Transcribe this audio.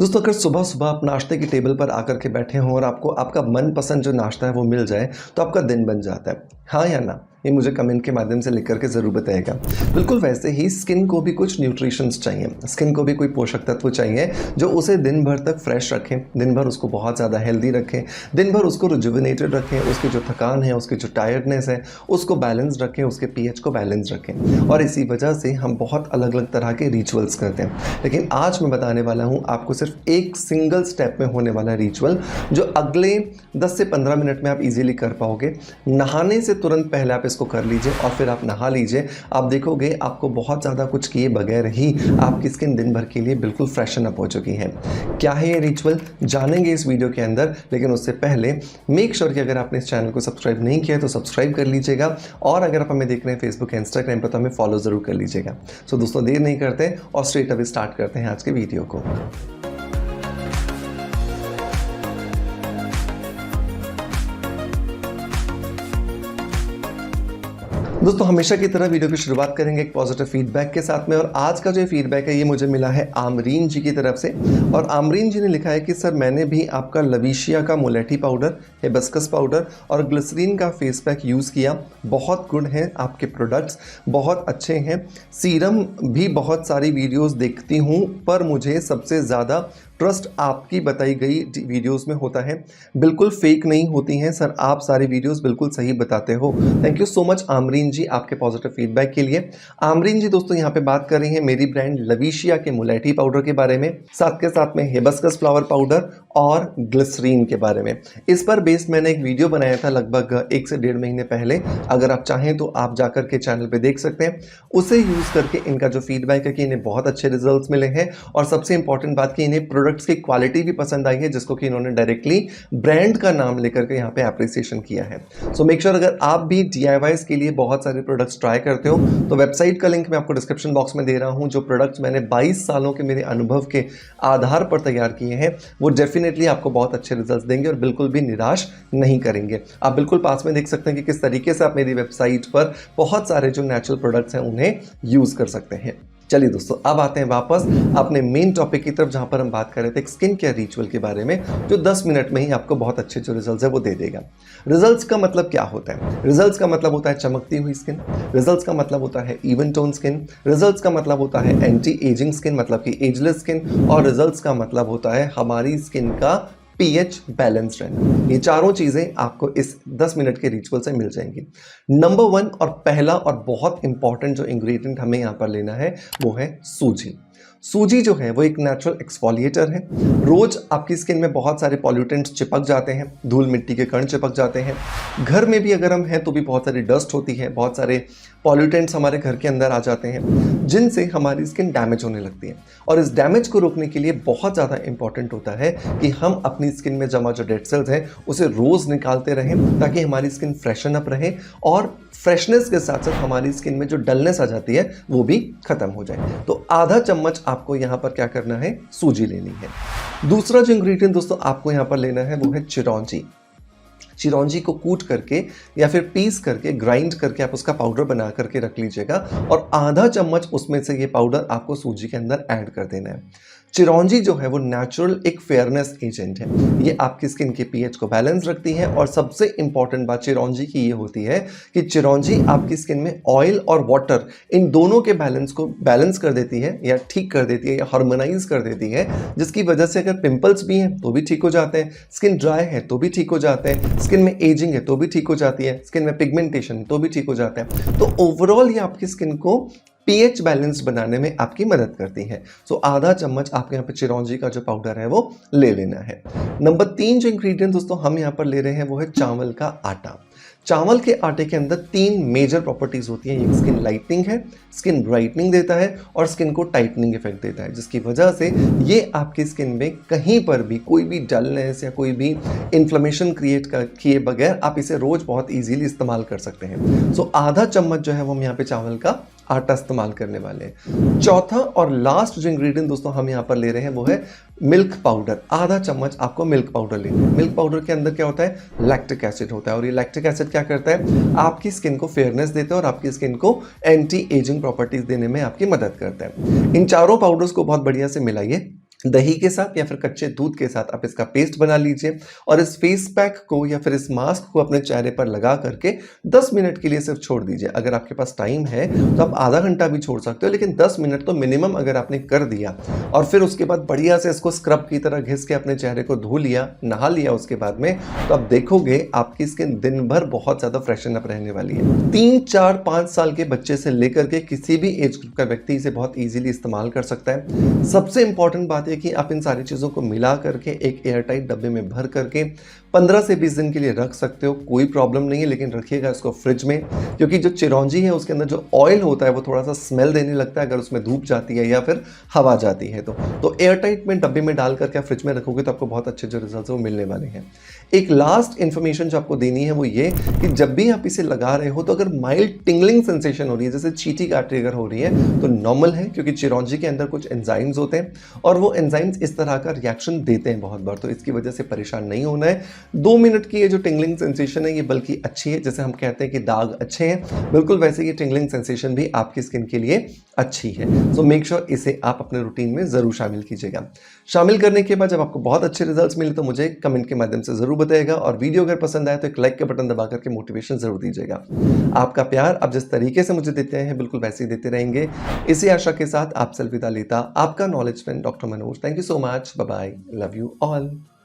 दोस्तों अगर सुबह-सुबह आप नाश्ते की टेबल पर आकर के बैठे हों और आपको आपका मनपसंद जो नाश्ता है वो मिल जाए, तो आपका दिन बन जाता है। हाँ या ना? ये मुझे कमेंट के माध्यम से लिख कर के ज़रूर बताइएगा। बिल्कुल वैसे ही स्किन को भी कुछ न्यूट्रिशंस चाहिए, स्किन को भी कोई पोषक तत्व चाहिए जो उसे दिन भर तक फ्रेश रखें, दिन भर उसको बहुत ज़्यादा हेल्दी रखें, दिन भर उसको रिजुविनेटेड रखें, उसकी जो थकान है, उसकी जो टायर्डनेस है, उसको बैलेंस रखें, उसके पीएच को बैलेंस रखें। और इसी वजह से हम बहुत अलग-अलग तरह के रिचुअल्स करते हैं। लेकिन आज मैं बताने वाला हूँ आपको सिर्फ एक सिंगल स्टेप में होने वाला रिचुअल जो अगले 10 से 15 मिनट में आप इजीली कर पाओगे। नहाने से तुरंत पहले आप इसको कर लीजिए और फिर आप नहा लीजिए। आप देखोगे आपको बहुत ज़्यादा कुछ किए बगैर ही आपकी स्किन दिन भर के लिए बिल्कुल फ्रेशन अप हो चुकी है। क्या है ये रिचुअल जानेंगे इस वीडियो के अंदर, लेकिन उससे पहले मेक श्योर कि अगर आपने इस चैनल को सब्सक्राइब नहीं किया है तो सब्सक्राइब कर लीजिएगा और अगर आप हमें देख रहे हैं फेसबुक इंस्टाग्राम पर तो हमें फॉलो ज़रूर कर लीजिएगा। सो दोस्तों देर नहीं करते और स्ट्रेट अवे स्टार्ट करते हैं आज के वीडियो को। दोस्तों हमेशा की तरह वीडियो की शुरुआत करेंगे एक पॉजिटिव फीडबैक के साथ में और आज का जो फीडबैक है ये मुझे मिला है आमरीन जी की तरफ से। और आमरीन जी ने लिखा है कि सर मैंने भी आपका लवीशिया का मुलेठी पाउडर, हिबिस्कस पाउडर और ग्लिसरीन का फेस पैक यूज़ किया। बहुत गुड हैं आपके प्रोडक्ट्स, बहुत अच्छे हैं। सीरम भी बहुत सारी वीडियोज़ देखती हूँ पर मुझे सबसे ज़्यादा ट्रस्ट आपकी बताई गई वीडियोस में होता है, बिल्कुल फेक नहीं होती हैं सर, आप सारी वीडियोस बिल्कुल सही बताते हो। थैंक यू सो मच आमरीन जी आपके पॉजिटिव फीडबैक के लिए। आमरीन जी दोस्तों यहाँ पे बात कर रही हैं मेरी ब्रांड लवीशिया के मुलेठी पाउडर के बारे में, साथ के साथ में हिबिस्कस फ्लावर पाउडर और ग्लिसरीन के बारे में। इस पर बेस्ड मैंने एक वीडियो बनाया था लगभग 1 से 1.5 महीने पहले, अगर आप चाहें तो आप जाकर के चैनल पे देख सकते हैं। उसे यूज़ करके इनका जो फीडबैक है कि इन्हें बहुत अच्छे रिजल्ट्स मिले हैं और सबसे इंपॉर्टेंट बात कि इन्हें प्रोडक्ट्स की क्वालिटी भी पसंद आई है, जिसको कि इन्होंने डायरेक्टली ब्रांड का नाम लेकर के यहाँ पे एप्रिसिएशन किया है। सो मेक श्योर अगर आप भी DIYs के लिए बहुत सारे प्रोडक्ट्स ट्राई करते हो तो वेबसाइट का लिंक मैं आपको डिस्क्रिप्शन बॉक्स में दे रहा हूँ। जो प्रोडक्ट्स मैंने 22 सालों के मेरे अनुभव के आधार पर तैयार किए हैं वो डेफिनेटली आपको बहुत अच्छे रिजल्ट्स देंगे और बिल्कुल भी निराश नहीं करेंगे। आप बिल्कुल पास में देख सकते हैं कि किस तरीके से आप मेरी वेबसाइट पर बहुत सारे जो नेचुरल प्रोडक्ट्स हैं उन्हें यूज़ कर सकते हैं। चलिए दोस्तों अब आते हैं वापस अपने मेन टॉपिक की तरफ, जहां पर हम बात कर रहे थे स्किन केयर रिचुअल के बारे में जो 10 मिनट में ही आपको बहुत अच्छे जो रिजल्ट्स है वो दे देगा। रिजल्ट्स का मतलब क्या होता है? रिजल्ट्स का मतलब होता है चमकती हुई स्किन, रिजल्ट्स का मतलब होता है इवन टोन स्किन, रिजल्ट्स का मतलब होता है एंटी एजिंग स्किन मतलब कि एजलेस स्किन, और रिजल्ट्स का मतलब होता है हमारी स्किन का पीएच बैलेंस रहना। ये चारों चीजें आपको इस 10 मिनट के रिचुअल से मिल जाएंगी। नंबर 1 और पहला और बहुत इंपॉर्टेंट जो इंग्रेडिएंट हमें यहाँ पर लेना है वो है सूजी। सूजी जो है वो एक नेचुरल एक्सफोलिएटर है। रोज आपकी स्किन में बहुत सारे पॉल्यूटेंट्स चिपक जाते हैं, धूल मिट्टी के कण चिपक जाते हैं। घर में भी अगर हम हैं तो भी बहुत सारी डस्ट होती है, बहुत सारे पॉल्यूटेंट्स हमारे घर के अंदर आ जाते हैं जिनसे हमारी स्किन डैमेज होने लगती है। और इस डैमेज को रोकने के लिए बहुत ज़्यादा इंपॉर्टेंट होता है कि हम अपनी स्किन में जमा जो डेड सेल्स हैं उसे रोज़ निकालते रहें ताकि हमारी स्किन फ्रेशन अप रहे और फ्रेशनेस के साथ साथ हमारी स्किन में जो डलनेस आ जाती है वो भी खत्म हो जाए। तो आधा चम्मच आपको यहाँ पर क्या करना है, सूजी लेनी है। दूसरा जो इंग्रेडिएंट दोस्तों आपको यहाँ पर लेना है वो है चिरौंजी। चिरौंजी को कूट करके या फिर पीस करके ग्राइंड करके आप उसका पाउडर बना करके रख लीजिएगा और आधा चम्मच उसमें से ये पाउडर आपको सूजी के अंदर ऐड कर देना है। चिरौंजी जो है वो नेचुरल एक फेयरनेस एजेंट है, ये आपकी स्किन के पीएच को बैलेंस रखती है। और सबसे इंपॉर्टेंट बात चिरौंजी की ये होती है कि चिरौंजी आपकी स्किन में ऑयल और वाटर इन दोनों के बैलेंस को बैलेंस कर देती है या ठीक कर देती है या हार्मोनाइज कर देती है, जिसकी वजह से अगर पिंपल्स भी हैं तो भी ठीक हो जाते हैं, स्किन ड्राई है तो भी ठीक हो जाते हैं, स्किन में एजिंग है तो भी ठीक हो जाती है, स्किन में पिगमेंटेशन तो भी ठीक हो जाता है। तो ओवरऑल ये आपकी स्किन को पीएच बैलेंस बनाने में आपकी मदद करती है। सो आधा चम्मच आपके यहाँ पे चिरौंजी का जो पाउडर है वो ले लेना है। नंबर 3 जो इंग्रेडिएंट दोस्तों हम यहाँ पर ले रहे हैं वो है चावल का आटा। चावल के आटे के अंदर 3 मेजर प्रॉपर्टीज होती हैं। एक स्किन लाइटनिंग है, स्किन ब्राइटनिंग देता है और स्किन को टाइटनिंग इफेक्ट देता है, जिसकी वजह से ये आपकी स्किन में कहीं पर भी कोई भी डलनेस या कोई भी इन्फ्लेमेशन क्रिएट किए बगैर आप इसे रोज बहुत इजीली इस्तेमाल कर सकते हैं। सो आधा चम्मच जो है वो हम यहाँ पे चावल का आटा इस्तेमाल करने वाले हैं। चौथा और लास्ट जो इंग्रेडिएंट दोस्तों हम यहाँ पर ले रहे हैं वो है मिल्क पाउडर। आधा चम्मच आपको मिल्क पाउडर लेना है। मिल्क पाउडर के अंदर क्या होता है, लैक्टिक एसिड होता है और ये लैक्टिक एसिड क्या करता है, आपकी स्किन को फेयरनेस देता है और आपकी स्किन को एंटी एजिंग प्रॉपर्टीज देने में आपकी मदद करता है। इन चारों पाउडर्स को बहुत बढ़िया से मिलाइए दही के साथ या फिर कच्चे दूध के साथ आप इसका पेस्ट बना लीजिए और इस फेस पैक को या फिर इस मास्क को अपने चेहरे पर लगा करके 10 मिनट के लिए सिर्फ छोड़ दीजिए। अगर आपके पास टाइम है तो आप आधा घंटा भी छोड़ सकते हो, लेकिन 10 मिनट तो मिनिमम अगर आपने कर दिया और फिर उसके बाद बढ़िया से इसको स्क्रब की तरह घिस के अपने चेहरे को धो लिया, नहा लिया उसके बाद में, तो आप देखोगे आपकी स्किन दिन भर बहुत ज़्यादा फ्रेशन अप रहने वाली है। 3, 4, 5 साल के बच्चे से लेकर के किसी भी एज ग्रुप का व्यक्ति इसे बहुत ईजिली इस्तेमाल कर सकता है। सबसे इंपॉर्टेंट बात है कि आप इन सारी चीज़ों को मिला करके एक एयर टाइट डब्बे में भर करके 15 से 20 दिन के लिए रख सकते हो, कोई प्रॉब्लम नहीं है। लेकिन रखिएगा इसको फ्रिज में, क्योंकि जो चिरौंजी है उसके अंदर जो ऑयल होता है वो थोड़ा सा स्मेल देने लगता है अगर उसमें धूप जाती है या फिर हवा जाती है तो एयर टाइट में डब्बे में डाल करके आप फ्रिज में रखोगे तो आपको बहुत अच्छे जो रिजल्ट वो मिलने वाले हैं। एक लास्ट इन्फॉर्मेशन जो आपको देनी है वो ये कि जब भी आप इसे लगा रहे हो तो अगर माइल्ड टिंगलिंग सेंसेशन हो रही है, जैसे चींटी काट रही अगर हो रही है, तो नॉर्मल है, क्योंकि चिरौंजी के अंदर कुछ एंजाइम्स होते हैं और वो एंजाइम्स इस तरह का रिएक्शन देते हैं बहुत बार, तो इसकी वजह से परेशान नहीं होना है। 2 मिनट की ये जो टिंगलिंग सेंसेशन है ये बल्कि अच्छी है, जैसे हम कहते हैं कि दाग अच्छे हैं, बिल्कुल वैसे ये टिंगलिंग सेंसेशन भी आपकी स्किन के लिए अच्छी है। सो मेक श्योर इसे आप अपने रूटीन में जरूर शामिल कीजिएगा। शामिल करने के बाद जब आपको बहुत अच्छे रिजल्ट्स मिले तो मुझे कमेंट के माध्यम से जरूर बताइएगा और वीडियो अगर पसंद आए तो एक लाइक का बटन दबा करके मोटिवेशन जरूर दीजिएगा। आपका प्यार आप जिस तरीके से मुझे देते हैं बिल्कुल वैसे ही देते रहेंगे, इसी आशा के साथ आपसे अलविदा लेता आपका knowledge friend doctor Manoj. Thank you so much, bye bye, love you all.